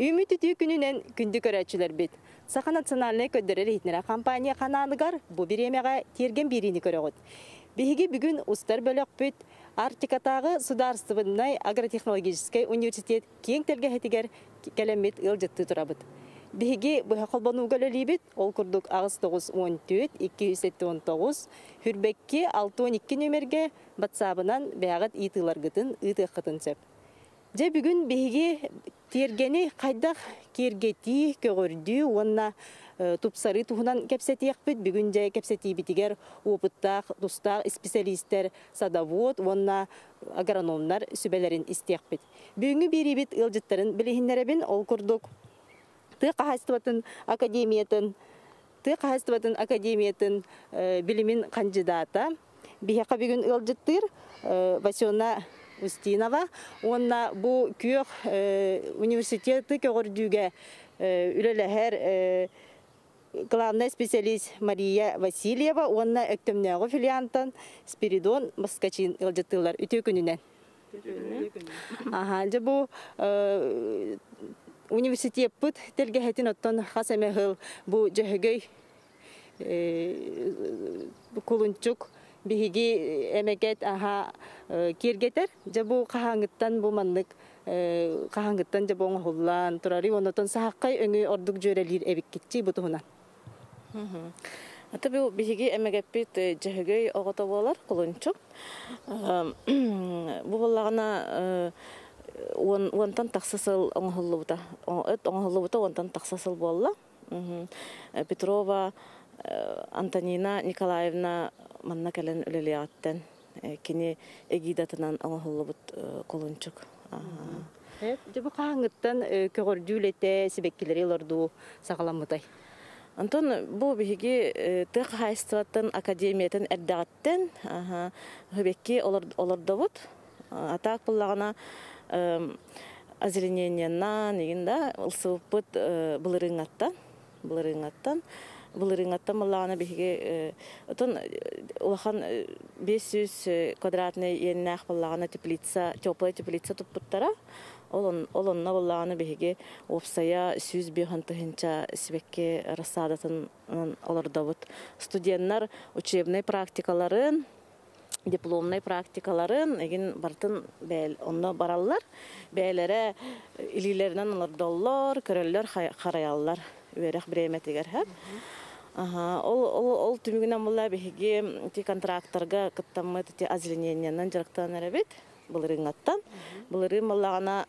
Үмүт үтүү күнүнен күндү көрөчүлөр бит. Саха национальный көддөрөр хитнера компания канааныгар бу биремега терген бирини көрөгөт. Биһиги бүгүн устар бөлөк бүт Арктикатагы Сударственный агротехнологический университет кең телгехетигер келемит ылжытты турабыт. Биһиги быха колбону гөлөлибит, ол курдук агыс 914-219 Хүрбекки 612 нөмерге WhatsApp-ынан бәгат итыларгытын ытыккытын сөп. Же бүгүн биһиги тергени кайдах кергети көгөрдү, онна тупсары туһунан кепсетиякпит, бүгүн же кепсетибитигер опыттак, тустак специалисттер, садовод, онна агрономнар сүбелерин истиякпит. Бүгүнкү бирибит ылжыттарын билихиннеребин ол курдук Тык академиятын билимин кандидата. Бияка бүгүн ылжыттыр Васена Устинова. Онна бу күйөк университеты көгөрдүүгө үлелехер главный специалист Мария Васильева. Онна өктөмнөгө филиантан Спиридон Москачин ылжыттылар үтө күнүнөн. Аха, же бу университет пут телгехетин оттон хасамехыл бу жөһөгөй кулунчук биһиги эмекет киргетер же бу кахаңыттан бу маннык кахаңыттан же боң холлан турары онотон сахаккай өңү ордук жөрелир эбиккитчи бутуна. Ата бу биһиги эмегеппит жөһөгөй огото болар кулунчук. Бу боллагана онтан таксасыл оңголлубута. Оңголлубута онтан таксасыл болла. Петрова Антонина Николаевна манна келен үлелиаттен кини эгидатынан оңголлубут колунчук. Жабы каңыттан көгөрдүүлете себеккилери лорду сагаламытай. Антон бу биһиги тык хайстваттан академиятын эрдагаттен хөбекки олордобут. Атак буллагана озеленениянан негинда ылсыппыт былырыңаттан маллағана биһиги отон улахан 500 квадратный еннах баллағана теплая теплица туппуттара олонна баллағана биһиги опсая 100 бихантыхынча сибекке рассадатын олордобут студенттар учебный практикаларын дипломный практикаларын эгин бартын бәл онно бараллар бәйләре илиләреннән олордоллар көрәлләр хараяллар үрәх бреметигер һәп ол түмигеннән булла биһиги ти контракторга кыттамы ти озелененияннан жырыктан әрәбит булырыңаттан булырым буллагана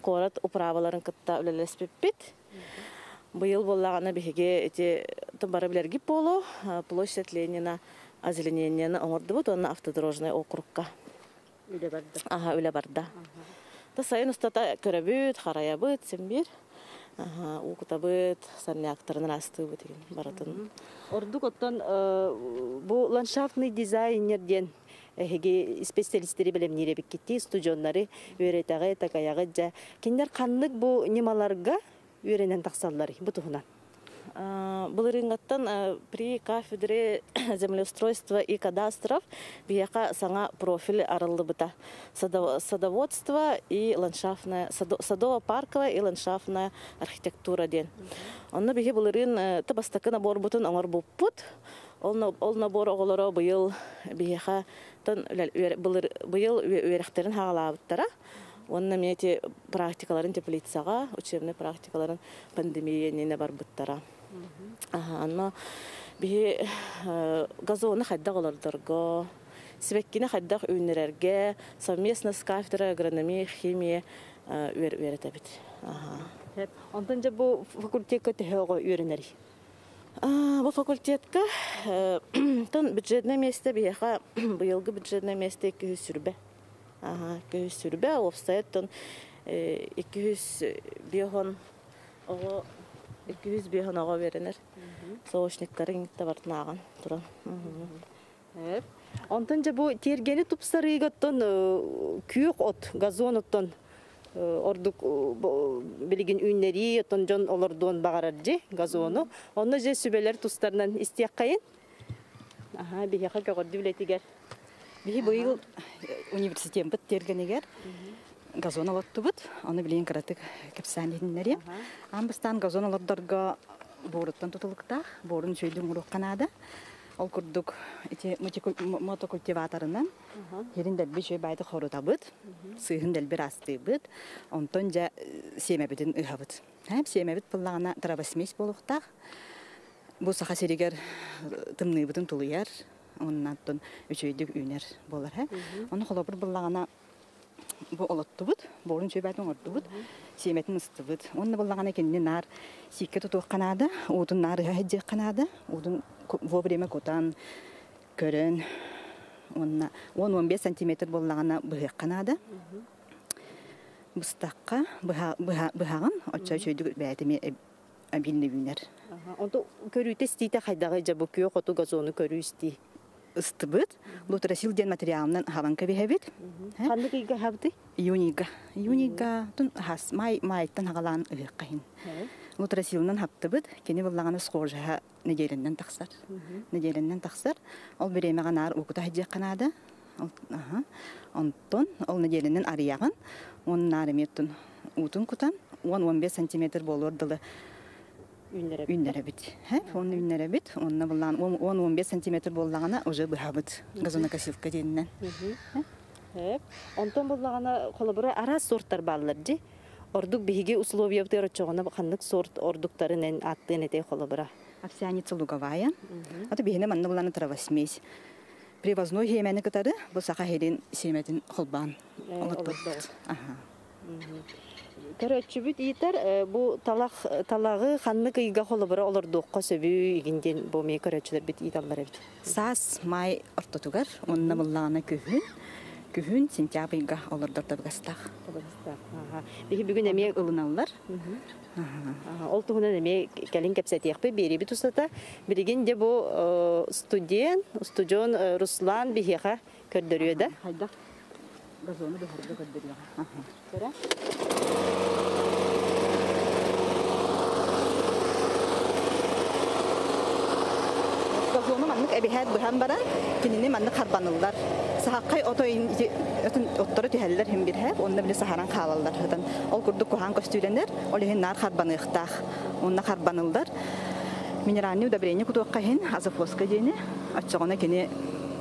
корат управаларын кытта үлелеспеппит быел буллагана биһиги ти томбары билерги поло площадь Ленина озелененияны оңордубут, онна автодорожный округка. Үле барда. Та сайын устата көрөбүт, хараябыт, сенбир. Укутабыт, санняктарын растыбыт деген баратын. Ордук оттон бу ландшафтный дизайнерден специалисттери белемнире биккити, студионнары үйрөтөгө такаягы жа. Киндер каннык бу немаларга үйрөнен таксаллары бутугунан. Булырыңаттан при кафедре землеустройства и кадастров бияка саңа профиль арылыбыта. Садоводство и ландшафтная, садово-парковая и ландшафтная архитектура ден. Онна бихи булырын табастакы набор бутын оңор буппут. Ол набор оголоро быйыл бияка быйыл үйректерин хагалабыттара. Онна мети практикаларын теплицага, учебный практикаларын пандемияне бар буттара. Анна би газоны хайда олордорго, сибеккине хайда үйнерерге, совместно с кафедрой агрономии, химии үйретебит. Онтан же бу факультетке тегого үйренери. Бу факультетка тон бюджетное место бияха быйылгы бюджетное место 200 сүрбе. 200 сүрбе обстоят тон 200 биохон ого 200 биохон ого веренер. Соошниктарын табартнаган туран. Онтан же бу тергени тупсарыгыттан күйөк от газон оттон ордук билигин үннери оттон жон олордон багараржы газону. Онно же сүбелер тустарынан истияккайын. Бияка көгөрдү билетигер. Бихи быйыл университет бит тергенегер. газон алаттыбыт, аны билейин каратык кепсәнләрем. Амбыстан газон алардарга боруттан тутылыктах, борун сөйдүн урук канада. Ол курдук ити мотокультиваторынан херин дәлби шөй байды хорутабыт, сыйын дәлбир астыбыт, онтон жа семебитин ыхабыт. Хәп семебит пыллагана травосмесь болуктах. Бу саха серигер тымныбытын тулыяр, оннан үчөйдүк үнер болар, ха. Оны холопур пыллагана бу олоттубут, борун шөй байтын ордубут, семетин ыстыбыт. Онны пыллагана кенне нар сикке тутук канада, удун нары хәҗҗе канада, удун вовремя котан көрөн. Онна 10-15 см боллагана быгы канада. Бустакка быгагын оча чөйдүк бәйтеме абилне үнер. Онто көрүтө стите хайдагы жабы күйө коту газону көрүсти. Ыстыбыт, лутрасил ден материалынан хаванка бехебит. Ханды кийге хабды? Юнига тун хас майттан хагалан ыгыккайын. Лутрасилнан хаптыбыт, кени буллаганы схожа неделеннен таксар. Ол беремеган ар укута хәҗҗә канада. Онтон ол неделеннен ариягын, он нареметтен утун кутан, 10-15 см болор дылы. Үннәре бит. Он үннәре бит. Онна булган 10-15 см боллагана уже быхабыт. Газонокосилка деннән. Онтон буллагана колобура ара сорттар баллар ди. Ордук биһиге условия бутер чогына ханнык сорт ордуктарын аттын эте колобура. Овсяница луговая. Аты бихине манна булган травосмесь. Привозной хемени кытары бу саха херин семетин холбан. Көрөчүбүт итер бу талагы ханны кыйга холобура олордукка сөбүү игинден бу ме көрөчүлөр бит италлар бит. Сас май ортотугар, онна буллагана күһүн сентябрга олордор табгастак. Бихи бүгүн эме ылыналлар. Ол тугунан эме келин кепсетиякпы бери бит усата. Билигин де бу студион Руслан бихиха көрдөрүө да. Хайда газону бехарда көрдөрүө. Кара. Газону маннык эбихат быхан баран, кинини маннык харбанылдар. Сахаккай оттору түһәлләр һәм бирһәп, онны биле сахаран калаллар. Ол курдук кохан көстүрәннәр, ол һин нар харбаныктах. Онна харбанылдар. Минеральный удобрение кутуакка һин азофоска дене, ачыгына кини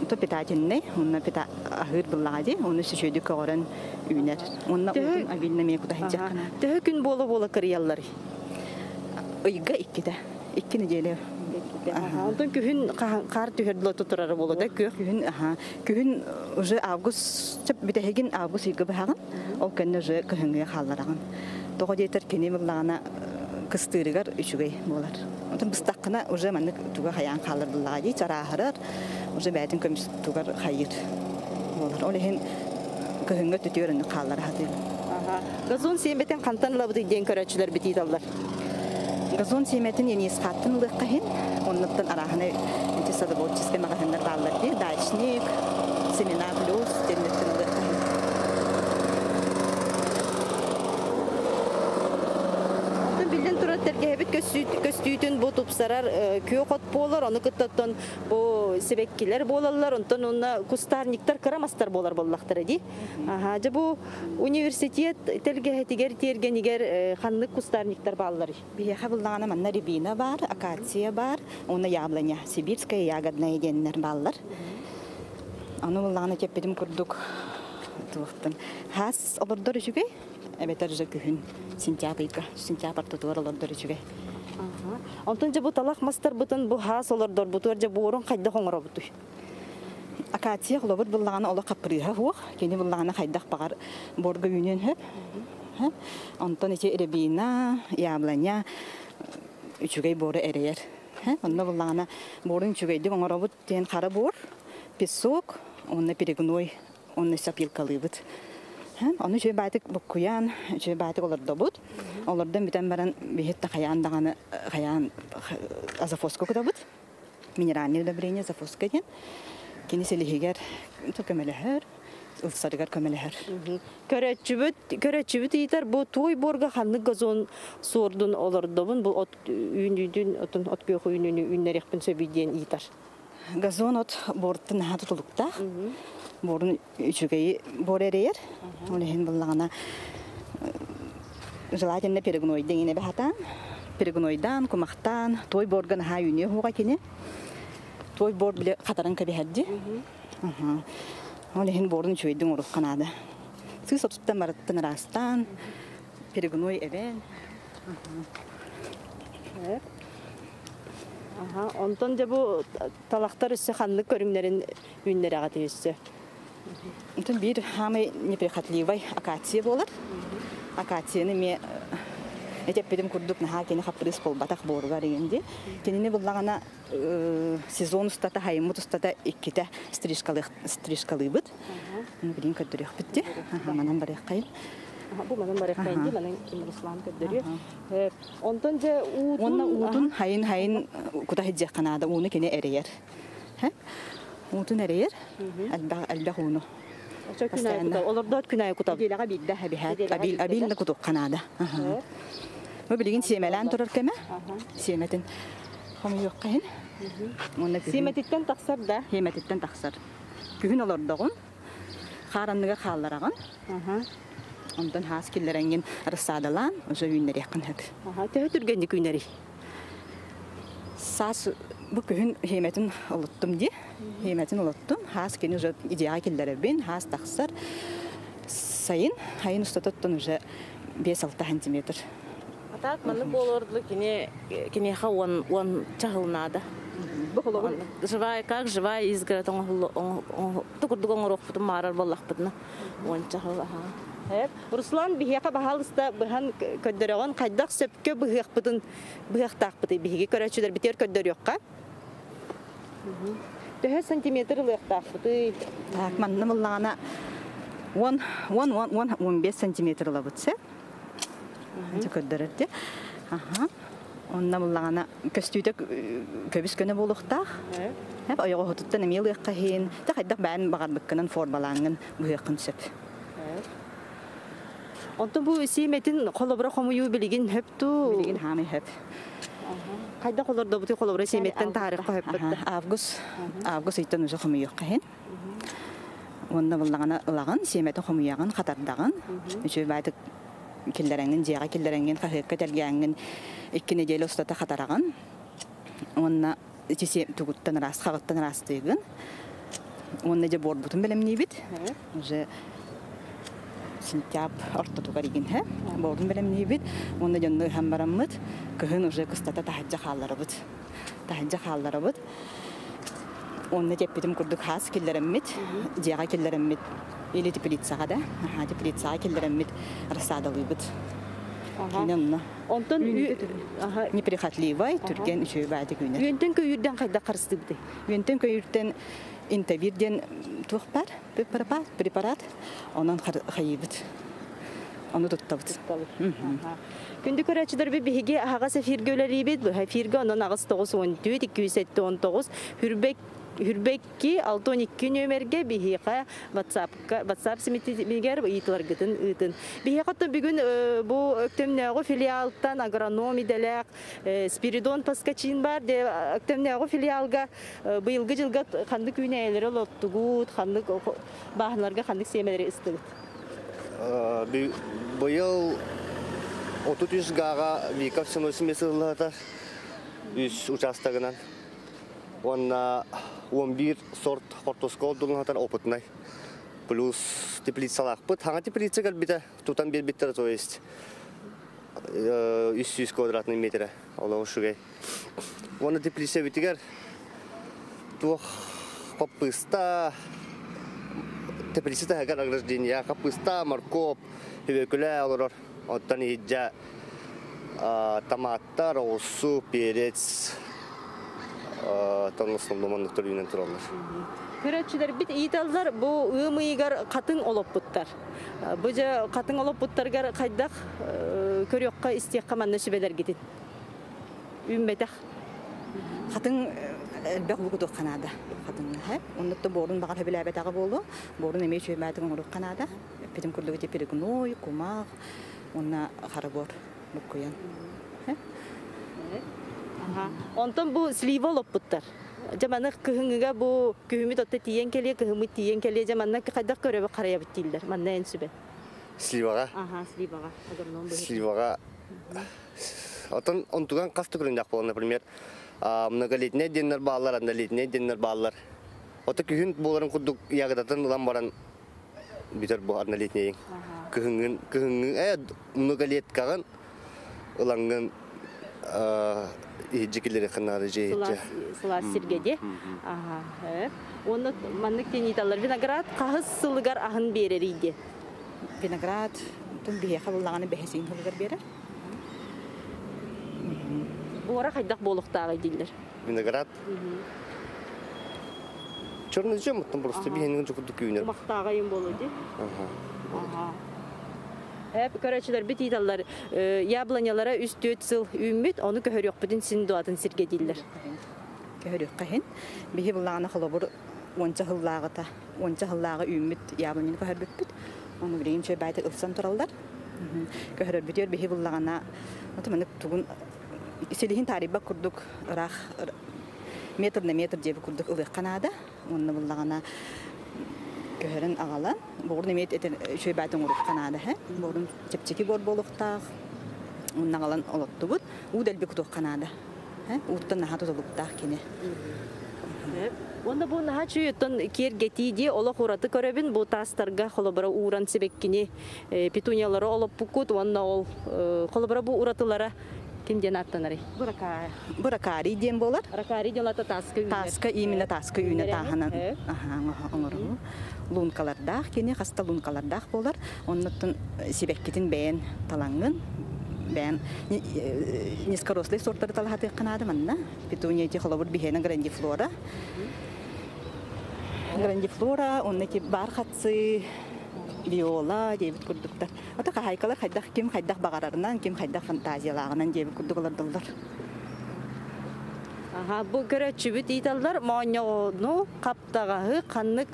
то питательный, онна пита ахыр буллагы, онны сөйдүк көрөн үйнәр. Онна утун абилне ме куда һәҗәккана. Тәһә күн бола кырыяллар. Ыйга иккиде. 2 неделе. Онтон күһүн кар түһөрдү тутурары болду да күһүн уже август битеген август иге баган ол көнне же көһөнгө халлараган тога жетер кени буллагана кыстырыгар үчүгөй болар онтон быстаккына уже маны туга хаян халлар буллагы чарахарар уже бәтин көмүс тугар хайыр болар ол һин көһөнгө түтөрүн халлар хаты газон сембетен кантан лабыды ден көрөчүлөр бит идаллар газон семетин ени схаттын лыккахин оннуттан араханы антисадоводческий магазиндар балларди дачник семена плюс деннеттин лыккахин билден тураттарга бит көстүйтүн бу тупсарар көкөт болор аны кыттаттан бу себеккилер болалар онтон онна кустарниктар карамастар болар боллактар ди же бу университет телге тергенигер ханнык кустарниктар баллар бияха буллагана манна рябина бар акация бар оны яблоня сибирская ягодная деннер баллар аны буллагана кеппедим курдук туктан хас олордор үчүгө эбетер же күһүн сентябрь тутур олордор үчүгө онтон же бу талак мастар бутун бу хас олордор бутур же буурун кайда хоңоро бутуй акация лобут буллагана ола капрыга хуак кени буллагана кайдак багар борго үйнөн хөп онтон эти рябина яблоня үчүгөй бору эрер онда буллагана борун үчүгөйдү оңоро бут тен кара бор песок онна перегной онна сапилкалыбыт Onu şöyle batık bukuyan, şöyle batık olur da bud. Olurdan biten baran bihitte kayan dağını kayan azafosko kuda bud. Mineralni udobрение azafoska diyen. Kendisi lihiger tökemeleher, ılsarıgar kömeleher. Köröçübüt yeter bu toy borga hanlık gazon sordun olur da bun bu ot ündüdün ot köy ününü ünler yakın söbüdiyen yeter. газон от борттын наха тутулукта. Борун үчүгей бор эрер. Олехин буллагана желательно перегнойден ине бахатан. Перегнойдан, кумахтан, той борган ха юне хуга кини. Той бор биле катарын кабихадди. Олехин борун чөйдүн урук канада. Сыз отуттан бараттан растан. Перегной эбен. Онтон же бу талактар үссе ханлык көрүмнөрүн үннөр агаты үссе. Онтон бир хамы неприхотливый акация болар. Акацияны ме этеппедим курдук наха кени хапрыс пол батак борга дегенде. Тенини буллагана сезон устата хаймут устата икките стрижкалыбыт. Билин көдөрөк битти. Манан барак кайын. Бу манан барак кайын, манан Руслан көдөрү. Онтон же Онна утун хайын куда хиджек канада уну кени эрейер. Утун эрейер. Албах уну. Олордор күнай кутап. Гелага бидде хабихат абил кутук канада. Бу билигин семелан турар кеме? Семетин. Хому жок кайын. Семетиттен таксар да. Семетиттен таксар. Күн олордогун. Харанныга халлараган. Ondan has killerengin arasadalan, ojo günleri yakın hep. Tehe türgendi günleri. Sas bu köyün heymetin oluttum di. Heymetin oluttum. Has kini ojo ideal killere bin, has taksar. Sayın, hayın ustatattan ojo 5-6 cm. Atak manı bolordu kini on çahılnada. Живая как живая изгород он tukurduk on rokputun marar bollakputuna on çahıl Руслан бихяка бахалыста быхан көддөрөгөн кайдак сөпкө быхакпытын быхактакпыты биһиги көрөчүлөр битер көддөрөкка. 2 сантиметр лыктакпыты. Так, манны буллагана 15 сантиметр лабытсы. Анча көддөрөтти. Онна буллагана көстүйтө көбүс көне болуктак. Хеп аягы хотуттан эмел ыккахин. Та кайдак баан багарбыккынан формаланган быхакын сөп. Онтон бу семетин колобра комую билигин хөптү. Билигин хами хөп. Кайда колордо бути колобра семеттен тарих хөптү. Август иттен уже комую кахин. Онда буллагана ылаган семетин комуяган катардаган. Үчө байтык киллереңин жага киллереңин кахыкка телгәнгин 2 неделе устата катараган. Онна ичесе тугуттан рас кагыттан рас деген. Онна же бор бутун белемни бит. Уже сентябрь ортотугар игинхе. Бордун белемни бит. Онна жонны хам бараммыт. Кыһын уже кыстата тахаджа халларыбыт. Тахаджа халларыбыт. Онна жеппитим курдук хас киллереммит. Жага киллереммит. Или теплицага да. Теплицага киллереммит. Рассадалыбыт. Кинемна. Онтон неприхотливый түрген үшөй бады күнер. Үйентен көйүрден кайда карысты бите. Үйентен көйүрден интавирден тухпар, препарат, онан хайыбыт. Оны туттабыт. Күндү көрәчүлөр биһиге ага сефиргөлөр бит. Бу сефирге онан агыс 914 219 Хүрбекки 612 нөмерге биһига WhatsApp симитигер ыйтлар гытын ытын. Биһига бүгүн бу өктөмнөгө филиалдан агроном иделек Спиридон Паскачин бар де өктөмнөгө филиалга быйылгы жылга кандык күнәйләре лоттугут, кандык баһларга кандык семелери истыгыт. Быйыл 33 гага викап сыносмесыллата үс участогынан. Он 11 сорт картоскол дулгатар опытный. Плюс теплицалах. Пыт ханга теплица галбита тутан бирбиттер, то есть 100 квадратный метр. Ола ушугай. Вона теплица битигер. Тух капуста. Теплица тагар ограждение. Капуста, морковь, хивекуля олор. Оттан иджа томаттар, осу, перец. Танысым думанны төрүнөн туралар. Көрөчүлөр бит италдар бу ымыйгар катын олоппуттар. Бу же катын олоппуттарга кайдак көрөккө истекка маннышыбелер кетет. Үмбетак. Катын бак бугуду канада. Катын ха. Онда борун багар хебелебетага болду. Борун эме чөйбатыгын урук канада. Петим курдугу теперегной, кумак, онна харабор букуян. Онтон бу слива олоппуттар. Жаманы кыһыңыга бу күһүмүт отта тиен келе, кыһымыт тиен келе жаманна кайдак көрөбө карая биттилдер. Манна энсүбе. Сливага. Ага, сливага. Агроном бу. Сливага. Отон онтуган касты көрүндак бол, например, многолетний деннер баллар, однолетний деннер баллар. Ота күһүн боларын курдук ягыдатын улам баран битер бу однолетний. Күһүн многолеткаган уланган ижикилери кынары жейче. Сылас сиргеде. Ага. Оны маннык тениталар виноград кахыс сылыгар ахын берер иде. Виноград тун бие кабыллаганы бехесин кылгар бере. Буара кайдак болуктагы дилер. Виноград. Черный жем, там просто бигенин жокуду күйнер. Мактагайын болуди. Ага. Hep körəçilər bit itallar yablonyalara üst 4 yıl ümmit onu köhör yok bütün sinduatın sirgediller. Köhör yok kahin. Bihi bullağını xılabur onca hıllağı ümmit yablonyany köhör bit. Onu bileyim şöyle bayta ılsan turallar. Köhör bitiyor bihi bullağına. Otomatik tugun silihin tariba kurduk rah metr cebi kurduk ılıq kanada. Onu bullağına köhörün ağalan. Borun emet eten şöyle baytın urup kanada he. Borun çepçeki bor boluqtaq. Onun ağalan olottu bud. Udel bir kutuq kanada. He, uttan naha tutuluqtaq kene. Onda bu naha çüyütün kier getiydi ola xuratı köröbün bu tastarga xolobara uğran sebekkini petunyaları olup bukut onda ol xolobara bu uratılara kimden attanari? Burakari diyen bolar. Rakari diyen lata taska imine taska üyüne tahanan. Aha, onurum. Lunkalardaq, kene hasta lunkalardaq bolar. Ondan sebekketin beğen talangın. Ben niskarosli sortları talahatı kanadı manna. Petunya ti xolobur bihena grandiflora. Grandiflora, onnaki barxatsı viola diye kurduklar. Ata haykalar kim haydak bağararından, kim haydak fantaziyalarından diye kurduklardılar. Aha, bu körəçübüt itallar maňoğunu kaptagağı kanlık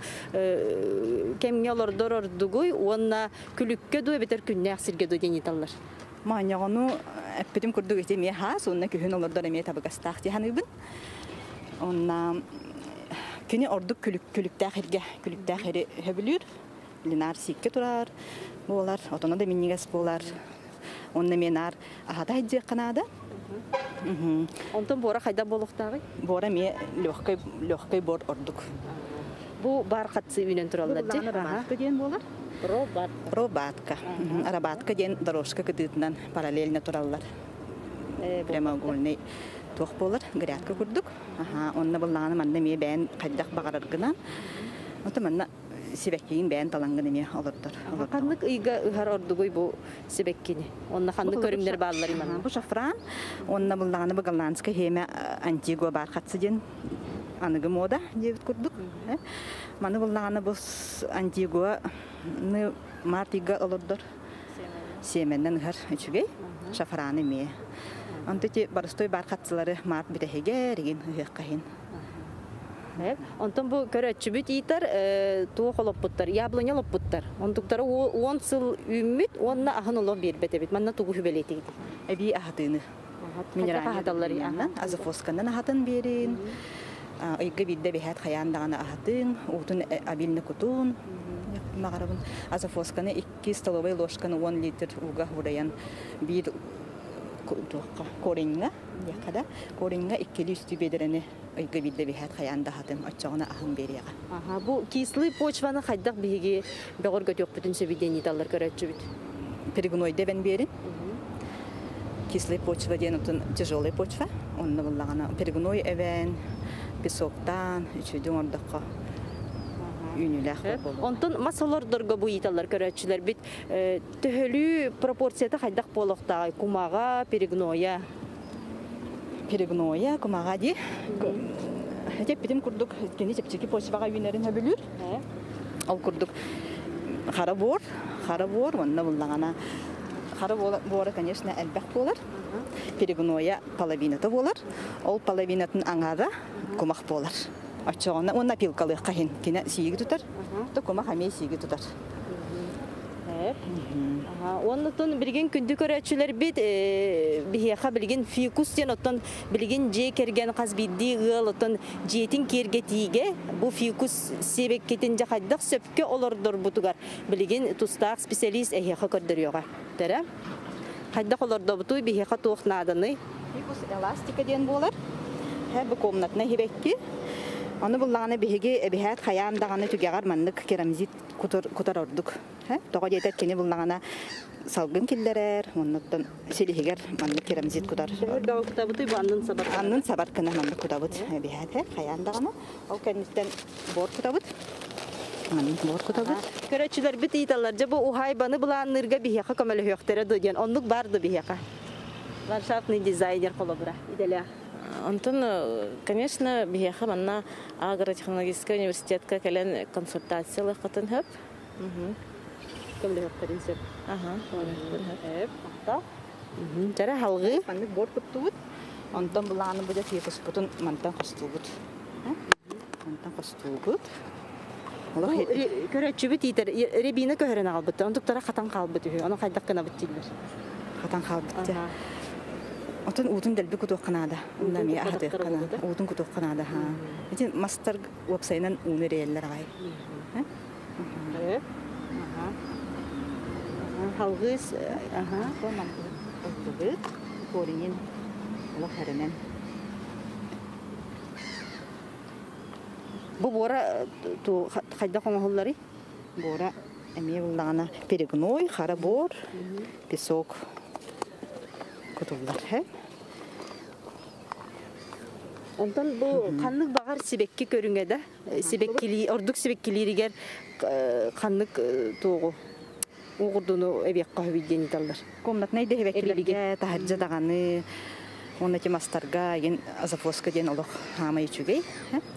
kemňolor dororduguy, onna külükke duy beter künnäk sirge duy den itallar. Maňoğunu epetim kurduk eteme ha, sonna kühün olurlar eme tabagastaq dihanıbın. Onna küni orduk külüktäheri höbülür. Linar sikke turar. Bolar, otona da minniges bolar. Onna menar ahada hidje kanada. Ondan bora kayda boluqtagı? Bora me lёгкой bor orduk. Bu barqatsı ünen turallar di. Arabatka diyen bolar. Robatka. Arabatka diyen doroshka kıdıtından paralelne turallar. Premogolny toq bolar, gradka kurduk. Aha, onna bullağını manna me ben qaydak bağarargınan. Ota manna sebekkeyin ben talangın eme olurdur. Kanlık ıyga ıhar orduguy bu sebekkini. Onna kanlık körümler bağlılar imanı. Bu şafran, onna bullağını bu galanska heme Antigua barqatsı diyen anıgı moda diyet kurduk. Manı bullağını bu Antigua martiga olurdur. Semenden ıhar üçügey. Şafran eme. Anteti barıstoy barqatçıları mart bitehege rigin ıhqahin. Ondan bu körəçübüt itar tuğ oluputlar, yablanya oluputlar. Ondukları 10 yıl ümmit, onna ahın olup bir betebit. Manna tuğu hübeleti gidi. Ebi ahadını. Mineralleri yandan. Azı foskandan ahadın berin. Ayga bilde behat xayandağına ahadın. Utun abilini kutun. Mağarabın. Azı foskanı 2 stolovay loşkanı 10 litre uğga hurayan bir koringa. Yakada. Koringa 2 üstü bedireni. Ayga bilde behat xayanda ahadın. Açağına ahın beriyağa. Aha, bu kisli poçvanı xaydak bihigi beğor götüyok bütün sebiden itallar körəçübüt. Перегноиде ben berin. Кислый почва diyen otun тяжелый почва. Onunla bullağına perignoy even pesoktan üçüdün ordakka ünülah bolu. Ondan masalar durga bu itallar körəçülər bit töhölü proporsiyada xaydak boluqta kumağa, perignoya. Perignoya kumağa di. Hep bitim kurduk. Kendi çepçeki počvaga ünerin höbülür. Al kurduk. Xarabor, onunla bullağına Xarabor, конечно, elbaq bolar. Perignoya palavinata bolar. Ol palavinatın aŋaga kumaq bolar. Açığına, onna pilkalı qahin. Kine siyigi tutar. Da kumaq hame siyigi tutar. Ondan bilgin kündü körəçülər bit bihiyaqa bilgin fikus den otan bilgin je kergen qaz biddi ığıl otan jetin kergetiге bu fikus sebek ketince qaddaq söpke olordur butugar bilgin tustaq spesialist ehiyaqa kördürüyoga. Tere? Qaddaq olordu butu bihiyaqa tuğnadını. Fikus elastika den bolar. He bu komnatna hibekki. Onu bullağına bihigi bihat xayam dağını tügeğar manlık keramizit kutar orduk. Toğa yeter keni bullağına salgın killerer, ondan silihiger manlık keramizit kutar. Dağı kutabıtı bu anın sabar. Anın sabar kına manlık kutabıt. Bihat xayam dağını. O kendisinden bor kutabıt. Manlık bor kutabıt. Körəçülər bit italarca bu uhaybanı bulanırga bihiyaqa kömeli höktəre dögen. Onluk bardı bihiyaqa. Ландшафтный дизайнер қолыбыра. Иделя. Онтон, конечно, биһиэхэ манна агротехнологический университетка кэлэн консультациялы хатын хөп. Көмлі höktәрін сөп. Ага, Әп, ата. Жара халғы. Маннык бор куттубут. Онтон буланы буде фикус бутун мантан костубут. Мантан костубут. Көрәтчі бит итер. Ребина көһәрен албыты. Ондуктара хатан қалбыты. Оны қайдақ кына бит дилер. Хатан қалбыты. Отын утун делби кутук канада. Унда ми ахты канада. Утун кутук канада ха. Итин мастер вебсайтынан унереллер гай. Халгыс, Сонан кутубут. Коринин лохарынан. Бу бора ту қайдақ оңғыллары? Бора эме буллагана перегной, харабор, песок. Кутуллар, хэ? Онтан бу қанлык бағар себекке көрүнгө да. Себеккили, ордук себеккилеригер қанлык тоғу. Оғырдуну эбекка хөбиден италлар. Комнатный дehebekkilerге tahajja dagаны, оннати мастарга ген азафоска ден олох хамай чугей,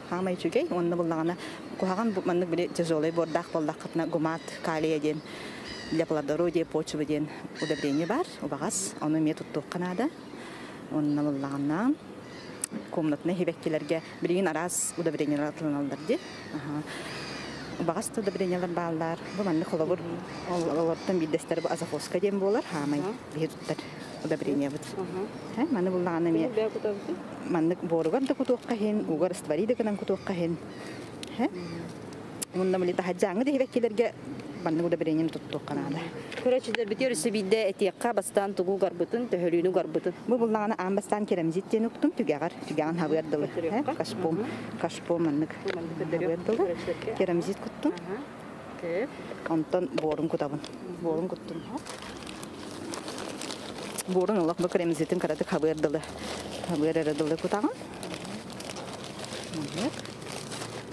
хамай чугей, онны буллагана кухаган бу маннык биле тяжелый бордак болдакытна гумат калия ден для плодородия почвы ден удобрение бар, убагас, аны ме туттук канада. Онны буллагана комнатный дehebekkilerге билген арас удобрениялар атыланалдар ди. Багас удобрениялар баалар. Бу манны холобур олордан бидестер бу азафоска ден болар, хамай бирттер удобрение бут. Маны буллагана ме маннык боругар да кутуокка хен, угар ствари да канан кутуокка хен. Мунда мали тахаджаңы дehebekkilerге манны удобрениени туттук канада. Көрәчүләр бит йөрүсе бидә этиякка бастан тугу гарбытын, төһөлүнү гарбытын. Бу буллагана амбастан керамзит ден уктум түгәгән хабырдылы. Кашпом маннык. Керамзит куттум. Онтон борун кутабын. Борун куттум. Борун улак бу керамзитин караты хабырдылы. Хабырдылы кутаган.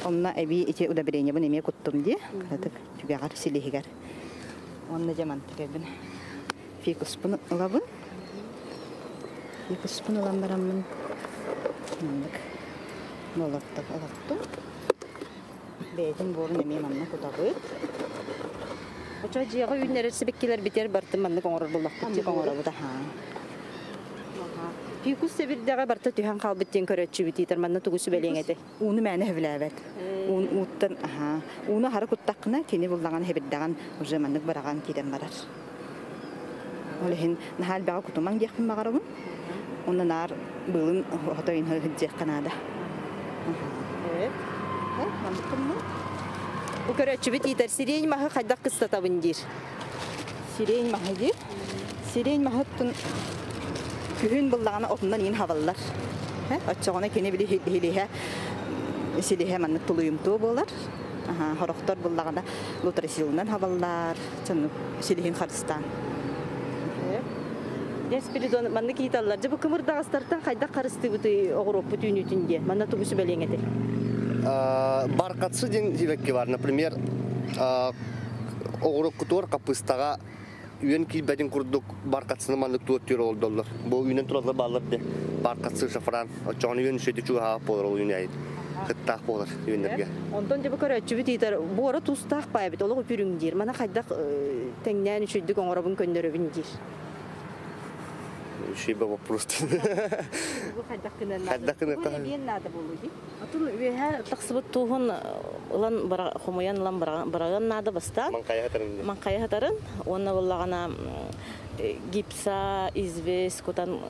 Онна эби иче удобрение бу неме куттум ди. Караты түгәгәр силихигәр. Онна жаман тегебин. Фикус bunu alabın. Фикус bunu alambaramın. Manlık. Nolattık alattım. Beydim borun emeğim anna kutabı. Оча жыга үйнәре себеккилер битер барты маннык оңорор буллак. Тик оңорабы да ха. Фикус себирдәге барты төһән калбыттен көрәчү битер манны тугусу белеңете. Уны мәне хевләбәт. Un uttан аха. Уны хары куттакына кени буллаган хебиддаган уже маннык бараган киден барар. Олехин нахал бага кутуман гехин магарабын. Уны нар былын хотойын хыджек канада. Мандыкмы? Бу көрәчү битер сирень махы кайдак кыстатабын дир. Сирень махыды. Сирень махыттын күһүн буллагана отундан ин хаваллар. Аччагына кени били хилиһе. Силиһе маннык тулуйумтуу болар. Хорохтор буллагана лутрасилынан хаваллар. Чын силиһин Харстан. Деспиридон маннык италлар. Бу кымырдагыстардан кайдак карысты бути огуруп бүтүнүтүнде. Манна тугусу белеңете. Баркатсы ден дебекке бар. Например, огурок кутор капыстага үйен килбедин курдук баркатсыны маннык туоттер олдоллар. Бу үйнен туралар баллар де. Баркатсы шафран. Очоны үйен шөйдү чуга болор ол үйнәйт. Кыттак болор үйнерге. Онтон жабы көрәчү битер бу ара тустак байбит. Олог бүрүңдир. Мана кайдак теңнән үчүдүк оңорабын көндөрөбүн дир. шиба вопрос. Бу хайдаккынан. Хайдаккынан Бу биен нада болуди. Атын үеһә тахсыбыт туһун улан бара хомоян лан бараган нада бастан. Манкая хатарын. Манкая хатарын онна буллагана гипса извес кутан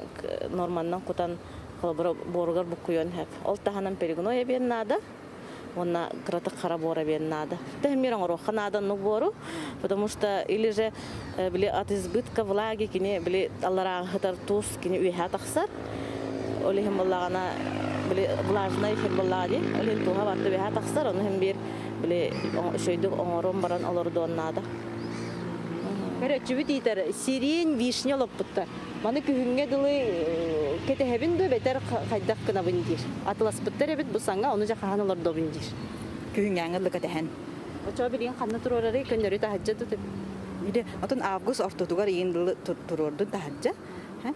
норманнан кутан боргар букуйон хеп. Ол таханан перегно ебен нада. Онна крата харабора бен нада. Тэмиран роха нада нугбору, потому что или же били от избытка влаги кини били аллара хатар туз кини уйха тахсар. Оли хем баллагана били влажный хем баллади, оли туха барты уйха тахсар, он хем бир били шөйдүк оңорон баран олордон нада. Короче, битер сирень вишня лоппутта. Маны күнгө дылы кетехебин дө бетер хайдак кына биндир. Атлас биттер бит бу санга оны жаканалар да биндир. Күнгәңгәлек әтәһен. Очо билин канна турорары көндөрү тахаджат деп. Биде атын август ортотугар иген турорду тахаджа.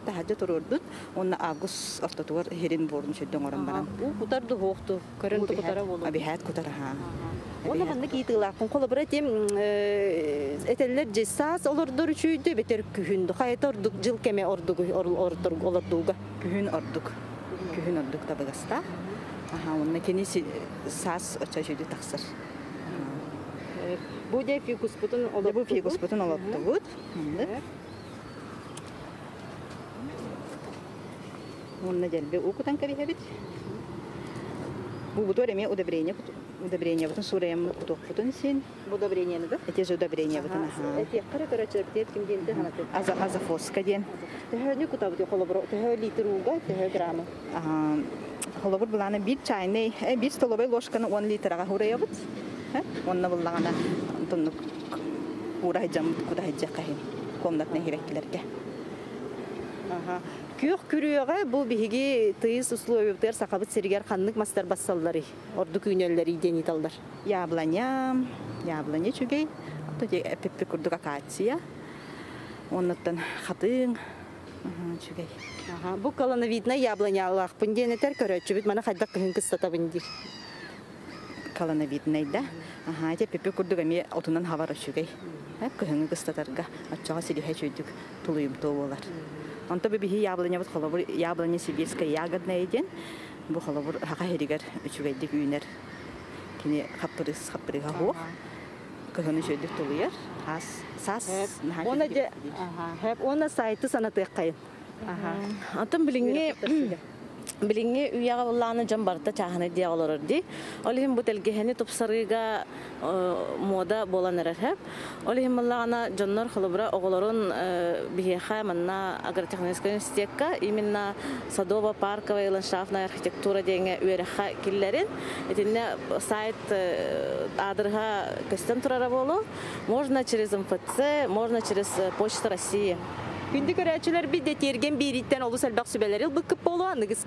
Тахаджа турорду. Онна август ортотугар херин борун шөдөн оран баран. У кутарды хокту, көрөнтү кутара болду. Абихат кутара ха. Оны мында китилакын коллаборатив этеллер жесас олордор үчүйдү бетер күһүндү. Хайтордук жыл кеме ордугу олордуга. Күһүн ордук. Күһүн ордук табагаста. Онна кенеси сас очачыды таксыр. Бу де фикус бутун олорду. Бу фикус бутун олорду бут. Онна желбе укутан кабихабит. Бу бутор эме удобрение бутун сураям кутук бутун син. Бу удобрениени да? Эти же удобрение бутун. Эти короче бит ким денде ханаты. Азофоска ден. Тэхөне кутабыт коллаборо. Тэхө литруга, тэхө грамма. Холобур буланы бир чайный, бир столовый ложканы 10 литрга хураябыт. Онна буллагана тоннук урайжам кудайжа кахин. Комнатны хиреккилерге. Күйөк күрүөгө бу биһиги тыйыс условиялар сакабыт сиригер ханнык мастар бассаллары. Орду күнөллөр идени талдар. Яблоня чүгей. Тоди эппе курдук акация. Оннан хатын чүгей. Бу каланы видно яблоня алак пунденетер көрөчү бит мана хайдак кыһын кыстата бинди. Каланы видно да. Те пеппе курдук эме отунан хавар чүгей. Кыһын кыстатарга ачага сирихе чөйдүк тулуйум тоолар. Онто бихи яблоня бут холобур яблоня сибирская ягодная иден. Бу холобур хака херигер үчүгейдик үйнер. Кини хаппырыга хох. Кыһыны жөйдүк тулуяр. Сас. Она же она сайты санатык кайын. Атын билинге уяга булланы жамбарта чаханы диялорди. Олим бутелгехени топсарыга мода боланырап. Олим булланы жаннар хылыбра оголорун бихеха манна агротехнический институтка именно садово парковая ландшафтная архитектура деген уереха киллерин. Этине сайт адрга костюм турара болу. Можно через МФЦ, можно через Почта России. Күндү көрөчүлөр бит терген бириттен олус албак сүбелери быкып болу аныгыз.